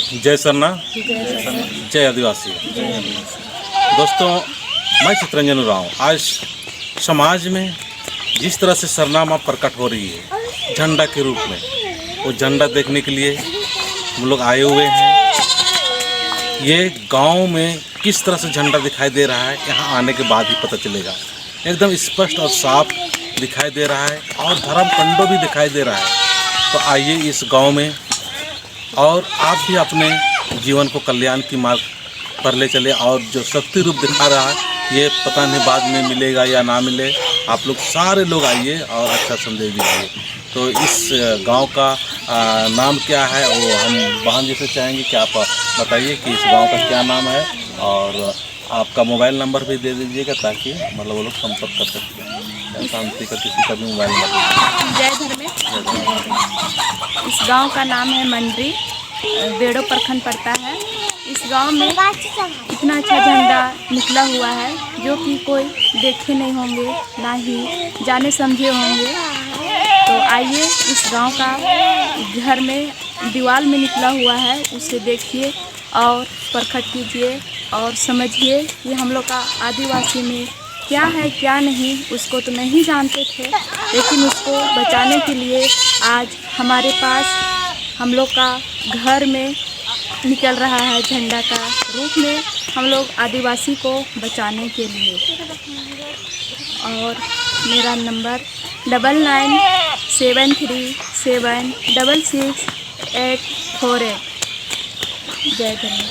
जय सरना, जय आदिवासी। दोस्तों, मैं चितरंजन उरांव। आज समाज में जिस तरह से सरनामा प्रकट हो रही है झंडा के रूप में, वो झंडा देखने के लिए हम लोग आए हुए हैं। ये गांव में किस तरह से झंडा दिखाई दे रहा है, यहाँ आने के बाद ही पता चलेगा। एकदम स्पष्ट और साफ दिखाई दे रहा है और धर्म कंडो भी दिखाई दे रहा है। तो आइए इस गांव में, और आप भी अपने जीवन को कल्याण की मार्ग पर ले चले। और जो शक्ति रूप दिखा रहा है, ये पता नहीं बाद में मिलेगा या ना मिले। आप लोग सारे लोग आइए और अच्छा संदेश दीजिए। तो इस गांव का नाम क्या है, वो हम बहन जी से चाहेंगे कि आप बताइए कि इस गांव का क्या नाम है, और आपका मोबाइल नंबर भी दे दीजिएगा ताकि मतलब वो लोग संपर्क कर सकते हैं। शांति का किसी का भी मोबाइल नंबर। जय धर्मेश। इस गांव का नाम है मंडरी, बेड़ो प्रखंड पड़ता है। इस गांव में इतना अच्छा झंडा निकला हुआ है जो कि कोई देखे नहीं होंगे, ना ही जाने समझे होंगे। तो आइए इस गांव का घर में दीवार में निकला हुआ है, उसे देखिए और प्रकट कीजिए और समझिए। ये हम लोग का आदिवासी में क्या है क्या नहीं, उसको तो नहीं जानते थे, लेकिन उसको बचाने के लिए आज हमारे पास हम लोग का घर में निकल रहा है झंडा का रूप में, हम लोग आदिवासी को बचाने के लिए। और मेरा नंबर 9973766848। जय धन्यवाद।